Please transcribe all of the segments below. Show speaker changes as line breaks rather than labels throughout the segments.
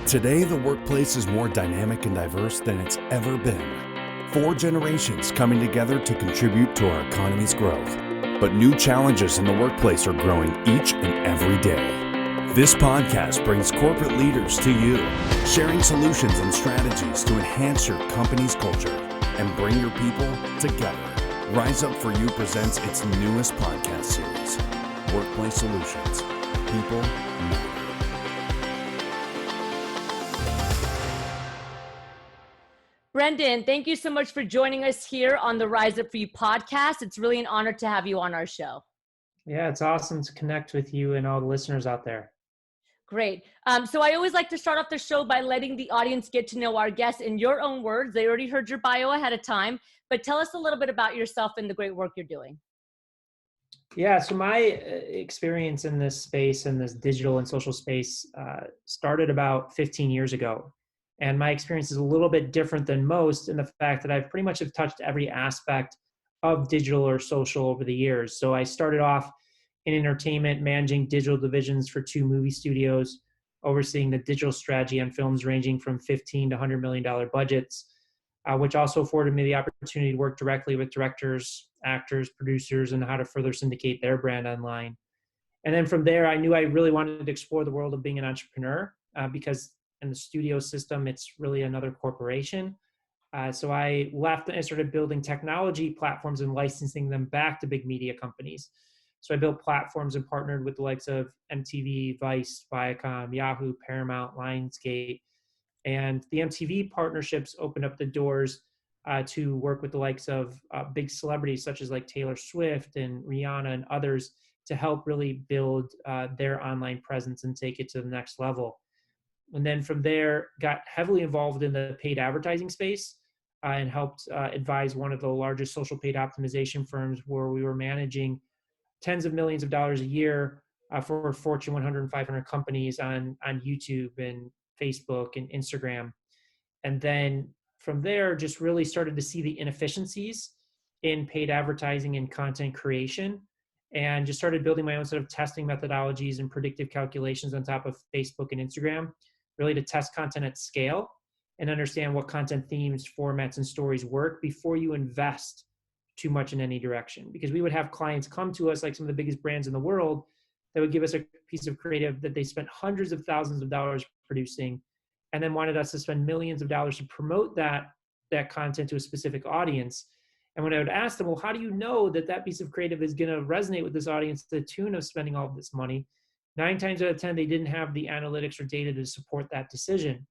Today, the workplace is more dynamic and diverse than it's ever been. 4 generations coming together to contribute to our economy's growth. But new challenges in the workplace are growing each and every day. This podcast brings corporate leaders to you, sharing solutions and strategies to enhance your company's culture and bring your people together. Rise Up For You presents its newest podcast series, Workplace Solutions. People matter.
Brendan, thank you so much for joining us here on the Rise Up For You podcast. It's really an honor to have you on our show.
Yeah, it's awesome to connect with you and all the listeners out there.
Great. So I always like to start off the show by letting the audience get to know our guests in your own words. They already heard your bio ahead of time, but tell us a little bit about yourself and the great work you're doing.
Yeah, so my experience in this space, in this digital and social space, started about 15 years ago. And my experience is a little bit different than most in the fact that I've pretty much have touched every aspect of digital or social over the years. So I started off in entertainment, managing digital divisions for 2 movie studios, overseeing the digital strategy on films ranging from $15 to $100 million budgets, which also afforded me the opportunity to work directly with directors, actors, producers, and how to further syndicate their brand online. And then from there, I knew I really wanted to explore the world of being an entrepreneur because in the studio system, it's really another corporation. So I left and started building technology platforms and licensing them back to big media companies. So I built platforms and partnered with the likes of MTV, Vice, Viacom, Yahoo, Paramount, Lionsgate. And the MTV partnerships opened up the doors to work with the likes of big celebrities such as like Taylor Swift and Rihanna and others to help really build their online presence and take it to the next level. And then from there, got heavily involved in the paid advertising space and helped advise one of the largest social paid optimization firms where we were managing tens of millions of dollars a year for Fortune 100 and 500 companies on YouTube and Facebook and Instagram. And then from there, just really started to see the inefficiencies in paid advertising and content creation, and just started building my own sort of testing methodologies and predictive calculations on top of Facebook and Instagram, really to test content at scale and understand what content themes, formats, and stories work before you invest too much in any direction. Because we would have clients come to us, like some of the biggest brands in the world, that would give us a piece of creative that they spent hundreds of thousands of dollars producing, and then wanted us to spend millions of dollars to promote that content to a specific audience. And when I would ask them, well, how do you know that that piece of creative is going to resonate with this audience to the tune of spending all of this money? 9 times out of 10, they didn't have the analytics or data to support that decision.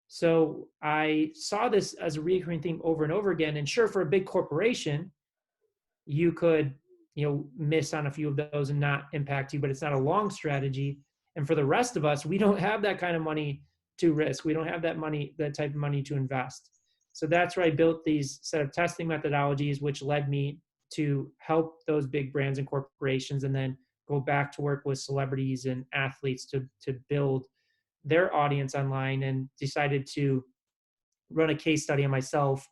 So I saw this as a recurring theme over and over again. And sure, for a big corporation, you could, miss on a few of those and not impact you, but it's not a long strategy. And for the rest of us, we don't have that kind of money to risk. We don't have that type of money to invest. So that's where I built these set of testing methodologies, which led me to help those big brands and corporations, and then go back to work with celebrities and athletes to build their audience online, and decided to run a case study on myself.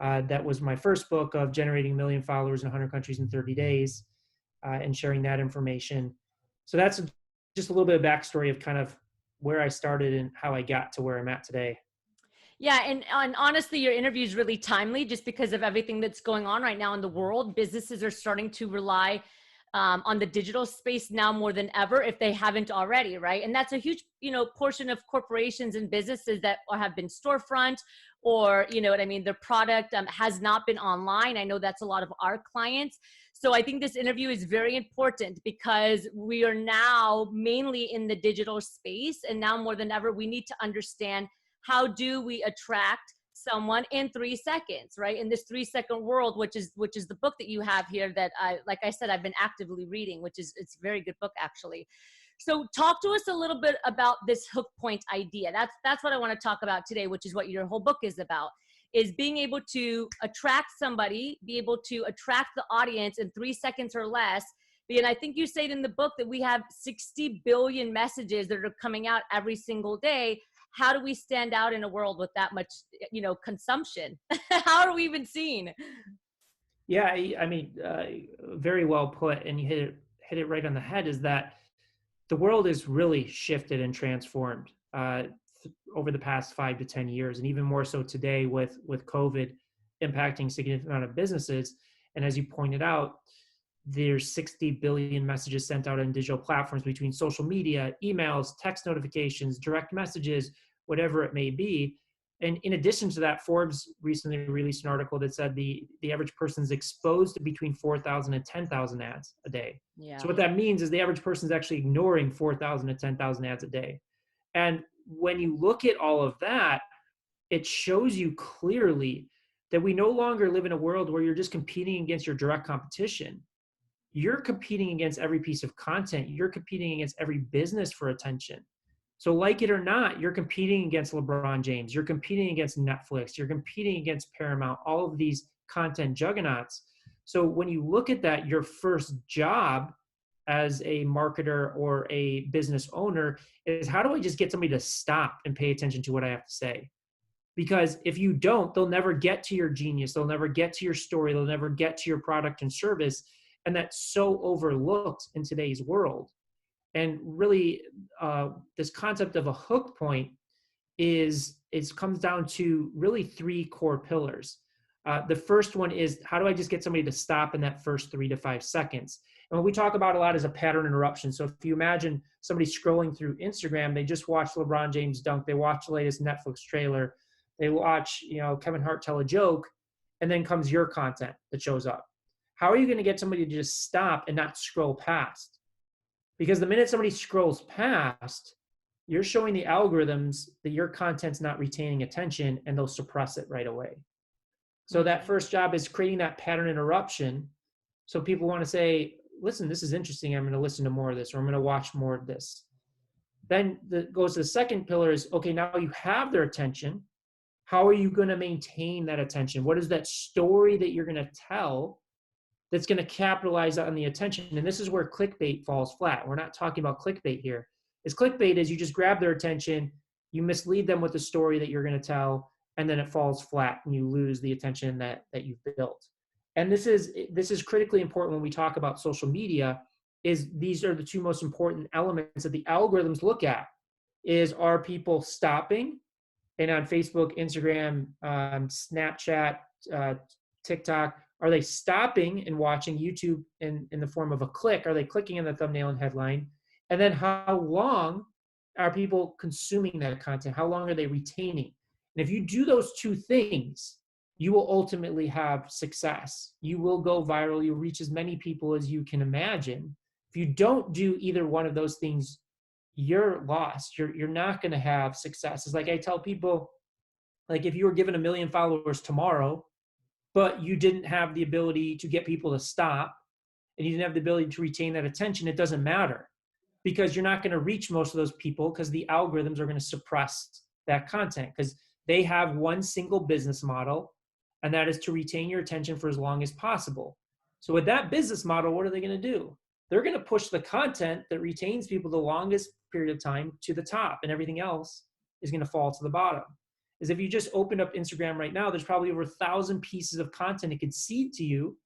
That was my first book of generating 1 million followers in 100 countries in 30 days and sharing that information. So that's just a little bit of backstory of kind of where I started and how I got to where I'm at today.
Yeah, and honestly, your interview is really timely just because of everything that's going on right now in the world. Businesses are starting to rely on the digital space now more than ever, if they haven't already, right? And that's a huge, portion of corporations and businesses that have been storefront, or, their product has not been online. I know that's a lot of our clients. So I think this interview is very important because we are now mainly in the digital space, and now more than ever, we need to understand, how do we attract someone in 3 seconds, right? In this 3-second world, which is the book that you have here that like I said, I've been actively reading, it's a very good book actually. So talk to us a little bit about this hook point idea. That's what I want to talk about today, which is what your whole book is about, is being able to attract somebody, be able to attract the audience in 3 seconds or less. And I think you said in the book that we have 60 billion messages that are coming out every single day. How do we stand out in a world with that much, consumption? How are we even seen?
Yeah, I mean, very well put. And you hit it right on the head, is that the world is really shifted and transformed. over the past 5 to 10 years, and even more so today with COVID impacting significant amount of businesses. And as you pointed out, there's 60 billion messages sent out on digital platforms between social media, emails, text notifications, direct messages, whatever it may be. And in addition to that, Forbes recently released an article that said the average person is exposed to between 4,000 and 10,000 ads a day.
Yeah.
So what that means is the average person is actually ignoring 4,000 to 10,000 ads a day. And when you look at all of that, it shows you clearly that we no longer live in a world where you're just competing against your direct competition. You're competing against every piece of content. You're competing against every business for attention. So like it or not, you're competing against LeBron James. You're competing against Netflix. You're competing against Paramount, all of these content juggernauts. So when you look at that, your first job as a marketer or a business owner is, how do I just get somebody to stop and pay attention to what I have to say? Because if you don't, they'll never get to your genius. They'll never get to your story. They'll never get to your product and service. And that's so overlooked in today's world. And really, this concept of a hook point comes down to really 3 core pillars. The first one is, how do I just get somebody to stop in that first 3 to 5 seconds? And what we talk about a lot is a pattern interruption. So if you imagine somebody scrolling through Instagram, they just watched LeBron James dunk, they watch the latest Netflix trailer, they watch, Kevin Hart tell a joke, and then comes your content that shows up. How are you going to get somebody to just stop and not scroll past? Because the minute somebody scrolls past, you're showing the algorithms that your content's not retaining attention, and they'll suppress it right away. So that first job is creating that pattern interruption. So people want to say, listen, this is interesting. I'm going to listen to more of this, or I'm going to watch more of this. Then goes to the second pillar is, okay, now you have their attention. How are you going to maintain that attention? What is that story that you're going to tell that's going to capitalize on the attention? And this is where clickbait falls flat. We're not talking about clickbait here. Clickbait is you just grab their attention, you mislead them with the story that you're going to tell, and then it falls flat and you lose the attention that you've built. And this is critically important when we talk about social media, is these are the 2 most important elements that the algorithms look at. Are people stopping? And on Facebook, Instagram, Snapchat, TikTok, are they stopping and watching YouTube in the form of a click? Are they clicking on the thumbnail and headline? And then how long are people consuming that content? How long are they retaining? And if you do those 2 things, you will ultimately have success. You will go viral. You'll reach as many people as you can imagine. If you don't do either one of those things, you're lost. You're not going to have success. It's like I tell people, like if you were given 1 million followers tomorrow, but you didn't have the ability to get people to stop, and you didn't have the ability to retain that attention, it doesn't matter, because you're not going to reach most of those people, because the algorithms are going to suppress that content, because they have one single business model, and that is to retain your attention for as long as possible. So with that business model, what are they going to do? They're going to push the content that retains people the longest period of time to the top, and everything else is going to fall to the bottom. Is if you just opened up Instagram right now, there's probably over 1,000 pieces of content it could seed to you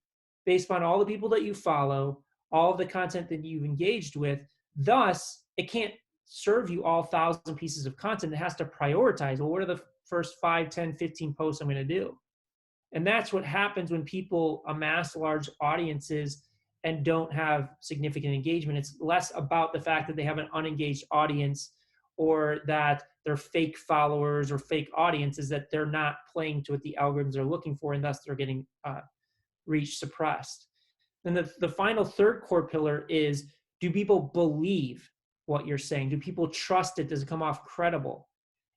based on all the people that you follow, all of the content that you've engaged with. Thus, it can't serve you all 1,000 pieces of content. It has to prioritize. Well, what are the first 5, 10, 15 posts I'm going to do? And that's what happens when people amass large audiences and don't have significant engagement. It's less about the fact that they have an unengaged audience, or that they're fake followers or fake audiences, that they're not playing to what the algorithms are looking for, and thus they're getting reach suppressed. And the final third core pillar is, do people believe what you're saying? Do people trust it? Does it come off credible?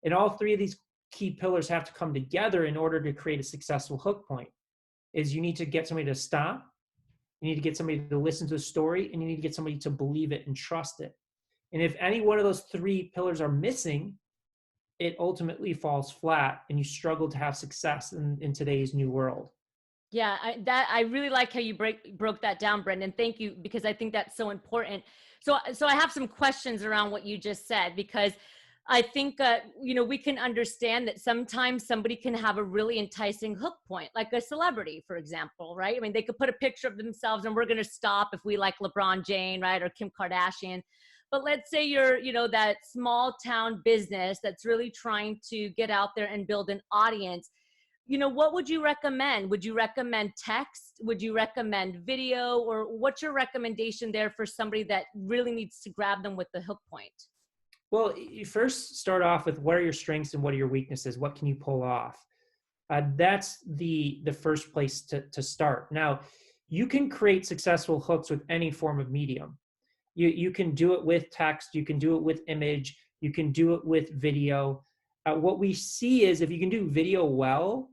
And all 3 of these key pillars have to come together in order to create a successful hook point. Is you need to get somebody to stop, you need to get somebody to listen to the story, and you need to get somebody to believe it and trust it. And if any one of those 3 pillars are missing, it ultimately falls flat, and you struggle to have success in today's new world.
Yeah, I really like how you broke that down, Brendan. Thank you, because I think that's so important. So I have some questions around what you just said, because I think we can understand that sometimes somebody can have a really enticing hook point, like a celebrity, for example, right? I mean, they could put a picture of themselves, and we're going to stop if we like LeBron James, right, or Kim Kardashian. But let's say you're, that small town business that's really trying to get out there and build an audience. What would you recommend? Would you recommend text? Would you recommend video? Or what's your recommendation there for somebody that really needs to grab them with the hook point?
Well, you first start off with what are your strengths and what are your weaknesses? What can you pull off? That's the first place to start. Now, you can create successful hooks with any form of medium. You can do it with text, you can do it with image, you can do it with video. What we see is if you can do video well,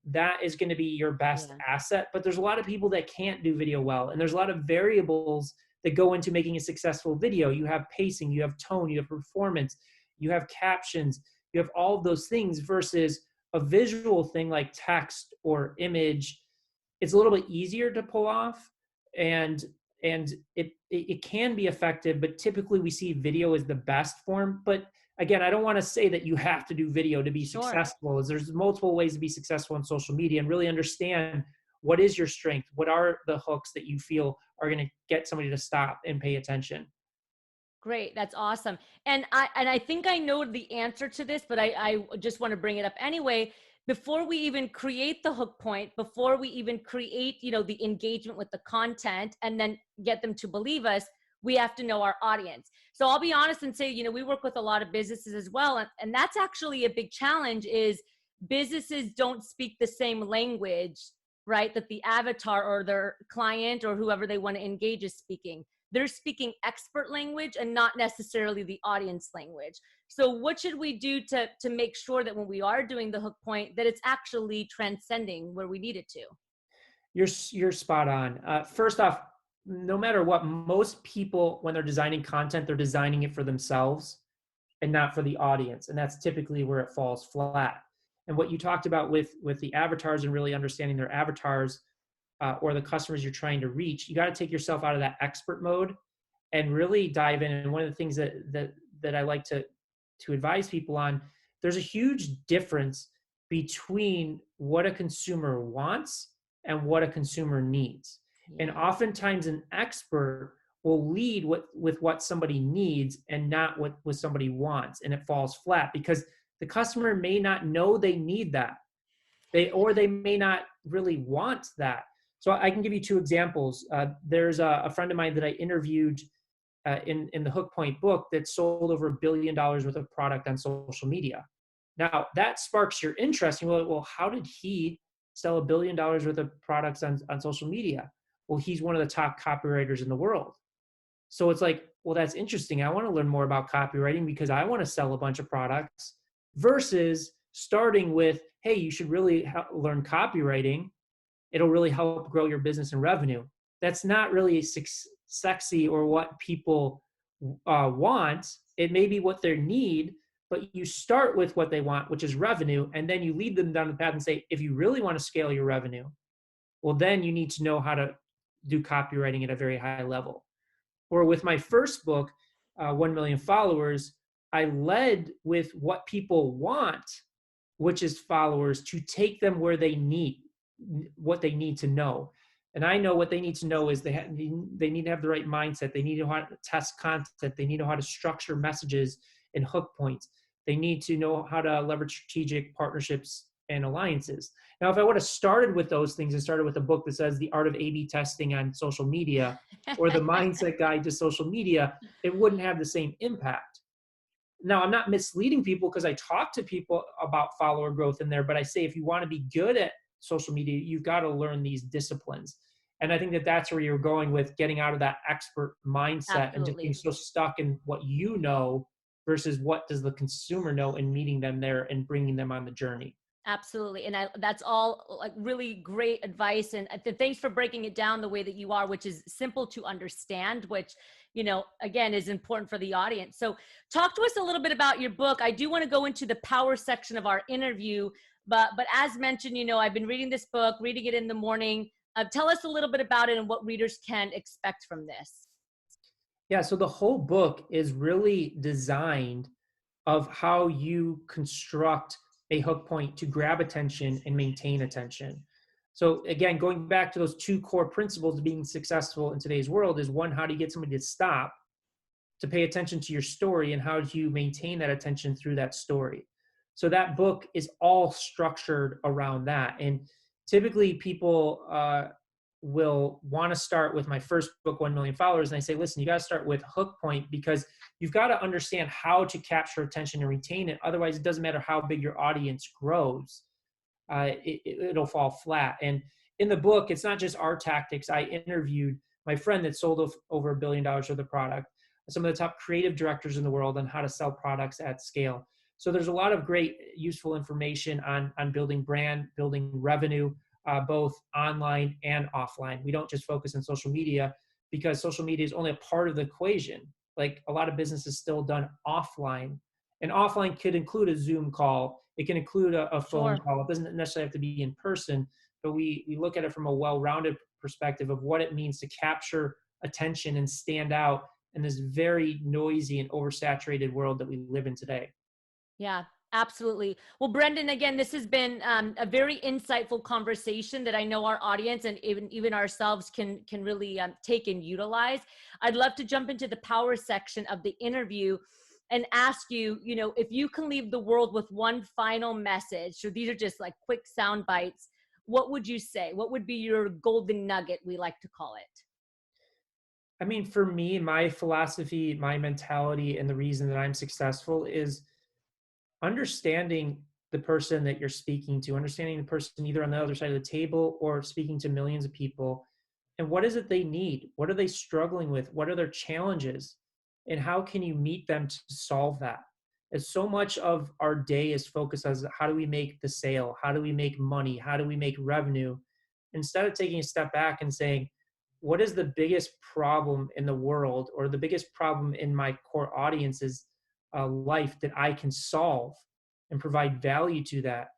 that is going to be your best asset. But there's a lot of people that can't do video well. And there's a lot of variables that go into making a successful video. You have pacing, you have tone, you have performance, you have captions, you have all of those things versus a visual thing like text or image. It's a little bit easier to pull off and it can be effective, but typically we see video as the best form. But again, I don't want to say that you have to do video to be successful. There's multiple ways to be successful on social media, and really understand what is your strength, what are the hooks that you feel are going to get somebody to stop and pay attention.
Great. That's awesome. And I think I know the answer to this, but I just want to bring it up anyway. Before we even create the hook point, before we even create, the engagement with the content and then get them to believe us, we have to know our audience. So I'll be honest and say, we work with a lot of businesses as well. And that's actually a big challenge is businesses don't speak the same language, right? That the avatar or their client or whoever they want to engage is speaking. They're speaking expert language and not necessarily the audience language. So what should we do to make sure that when we are doing the hook point, that it's actually transcending where we need it to?
You're spot on. First off, no matter what, most people, when they're designing content, they're designing it for themselves and not for the audience. And that's typically where it falls flat. And what you talked about with the avatars and really understanding their avatars or the customers you're trying to reach, you got to take yourself out of that expert mode and really dive in. And one of the things that I like to advise people on, there's a huge difference between what a consumer wants and what a consumer needs. And oftentimes an expert will lead with what somebody needs and not what somebody wants. And it falls flat because the customer may not know they need that. They may not really want that. So I can give you two examples. There's a friend of mine that I interviewed in the Hook Point book that sold over $1 billion worth of product on social media. Now that sparks your interest. You're like, well, how did he sell $1 billion worth of products on social media? Well, he's one of the top copywriters in the world. So it's like, well, that's interesting. I want to learn more about copywriting because I want to sell a bunch of products versus starting with, hey, you should really learn copywriting. It'll really help grow your business and revenue. That's not really sexy or what people want. It may be what they need, but you start with what they want, which is revenue, and then you lead them down the path and say, if you really want to scale your revenue, well, then you need to know how to do copywriting at a very high level. Or with my first book, 1 Million Followers, I led with what people want, which is followers, to take them where they need, what they need to know. And I know what they need to know is they need to have the right mindset. They need to know how to test content. They need to know how to structure messages and hook points. They need to know how to leverage strategic partnerships and alliances. Now, if I would have started with those things and started with a book that says The Art of A/B Testing on Social Media or The Mindset Guide to Social Media, it wouldn't have the same impact. Now, I'm not misleading people because I talk to people about follower growth in there, but I say if you want to be good at social media, you've got to learn these disciplines. And I think that that's where you're going with getting out of that expert mindset. Absolutely. And just being so stuck in what you know versus what does the consumer know, and meeting them there and bringing them on the journey.
Absolutely. And that's all like really great advice. And thanks for breaking it down the way that you are, which is simple to understand, which, again, is important for the audience. So talk to us a little bit about your book. I do want to go into the power section of our interview, but as mentioned, I've been reading this book, reading it in the morning. Tell us a little bit about it and what readers can expect from this.
Yeah. So the whole book is really designed of how you construct a hook point to grab attention and maintain attention. So again, going back to those two core principles of being successful in today's world is one, how do you get somebody to stop to pay attention to your story, and how do you maintain that attention through that story. So that book is all structured around that. And typically people will want to start with my first book, 1 Million Followers. And I say, listen, you got to start with hook point, because you've got to understand how to capture attention and retain it. Otherwise, it doesn't matter how big your audience grows. It'll fall flat. And in the book, it's not just our tactics. I interviewed my friend that sold over $1 billion worth of product, some of the top creative directors in the world on how to sell products at scale. So there's a lot of great useful information on building brand, building revenue, both online and offline. We don't just focus on social media, because social media is only a part of the equation. Like, a lot of business is still done offline, and offline could include a Zoom call. It can include a phone call. It doesn't necessarily have to be in person, but we look at it from a well-rounded perspective of what it means to capture attention and stand out in this very noisy and oversaturated world that we live in today.
Yeah, absolutely. Well, Brendan, again, this has been a very insightful conversation that I know our audience and even ourselves can really take and utilize. I'd love to jump into the power section of the interview and ask you, if you can leave the world with one final message, so these are just like quick sound bites, what would you say? What would be your golden nugget, we like to call it?
I mean, for me, my philosophy, my mentality, and the reason that I'm successful is understanding the person that you're speaking to, understanding the person either on the other side of the table or speaking to millions of people. And what is it they need? What are they struggling with? What are their challenges? And how can you meet them to solve that? As so much of our day is focused on how do we make the sale? How do we make money? How do we make revenue? Instead of taking a step back and saying, what is the biggest problem in the world, or the biggest problem in my core audience's life that I can solve and provide value to that?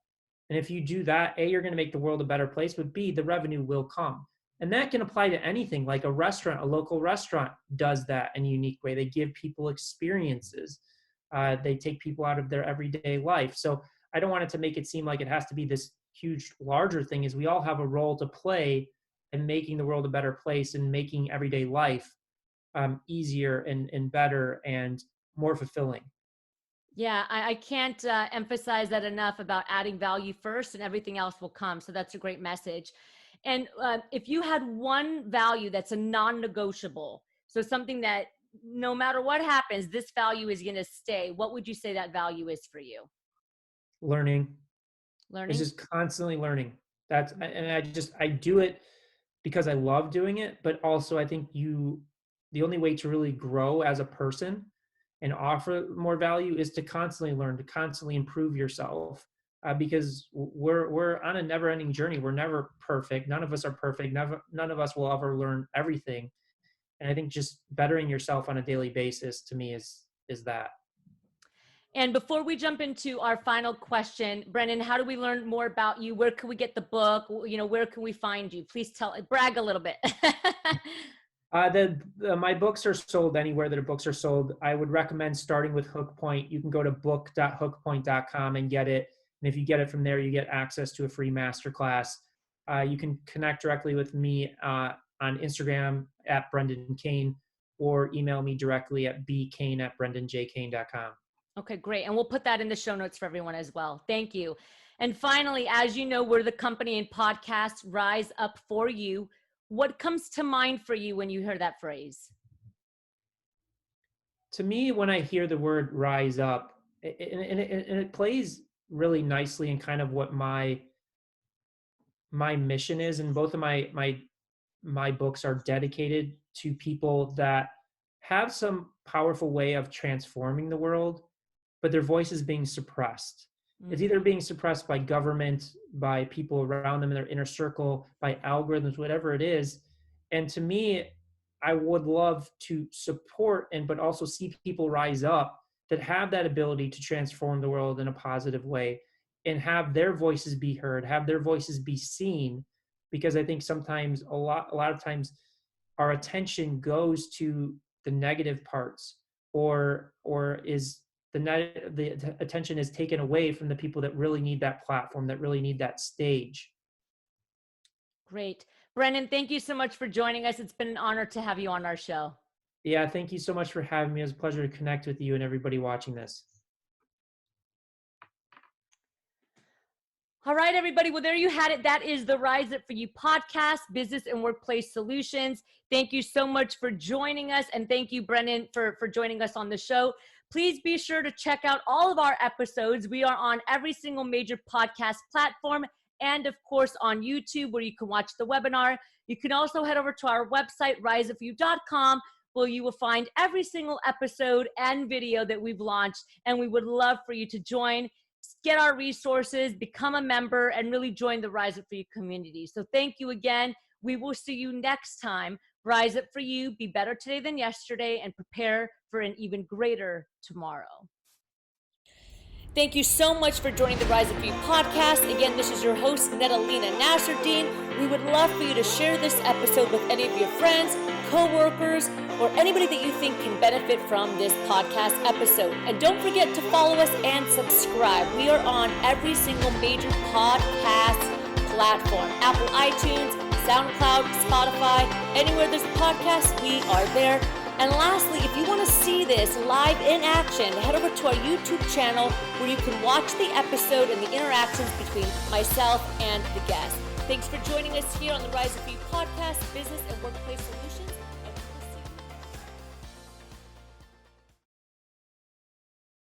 And if you do that, A, you're going to make the world a better place, but B, the revenue will come. And that can apply to anything, like a restaurant. A local restaurant does that in a unique way. They give people experiences. They take people out of their everyday life. So I don't want it to make it seem like it has to be this huge, larger thing. Is we all have a role to play in making the world a better place and making everyday life easier and better and more fulfilling.
Yeah, I can't emphasize that enough about adding value first, and everything else will come. So that's a great message. And if you had one value that's a non-negotiable, so something that no matter what happens, this value is going to stay, what would you say that value is for you?
Learning.
Learning?
It's just constantly learning. I do it because I love doing it, but also I think the only way to really grow as a person and offer more value is to constantly learn, to constantly improve yourself, because we're on a never-ending journey. We're never perfect. None of us are perfect. None of us will ever learn everything. And I think just bettering yourself on a daily basis, to me, is that.
And before we jump into our final question, Brendan, how do we learn more about you? Where can we get the book? Where can we find you? Please brag a little bit.
My books are sold anywhere that books are sold. I would recommend starting with Hook Point. You can go to book.hookpoint.com and get it. And if you get it from there, you get access to a free masterclass. You can connect directly with me on Instagram at Brendan Kane, or email me directly at bkane@brendanjkane.com.
Okay, great. And we'll put that in the show notes for everyone as well. Thank you. And finally, as you know, we're the company and podcast Rise Up For You. What comes to mind for you when you hear that phrase?
To me, when I hear the word rise up, it plays really nicely in kind of what my mission is. And both of my books are dedicated to people that have some powerful way of transforming the world, but their voice is being suppressed. It's either being suppressed by government, by people around them in their inner circle, by algorithms, whatever it is. And to me, I would love to support but also see people rise up that have that ability to transform the world in a positive way, and have their voices be heard, have their voices be seen. Because I think sometimes, a lot of times, our attention goes to the negative parts, or is the attention is taken away from the people that really need that platform, that really need that stage.
Great. Brendan, thank you so much for joining us. It's been an honor to have you on our show.
Yeah, thank you so much for having me. It was a pleasure to connect with you and everybody watching this.
All right, everybody. Well, there you had it. That is the Rise Up For You podcast, business and workplace solutions. Thank you so much for joining us. And thank you, Brennan, for joining us on the show. Please be sure to check out all of our episodes. We are on every single major podcast platform and, of course, on YouTube, where you can watch the webinar. You can also head over to our website, riseupforyou.com, where you will find every single episode and video that we've launched. And we would love for you to join, get our resources, become a member, and really join the Rise Up For You community. So thank you again. We will see you next time. Rise up for you, be better today than yesterday, and prepare for an even greater tomorrow. Thank you so much for joining the Rise Up For You podcast. Again, this is your host, Nedalina Nasruddin. We would love for you to share this episode with any of your friends, co-workers, or anybody that you think can benefit from this podcast episode. And don't forget to follow us and subscribe. We are on every single major podcast platform: Apple iTunes, SoundCloud, Spotify. Anywhere there's podcasts, we are there. And lastly, if you want to see this live in action, head over to our YouTube channel, where you can watch the episode and the interactions between myself and the guest. Thanks for joining us here on the Rise Up For You podcast, business and workplace solutions.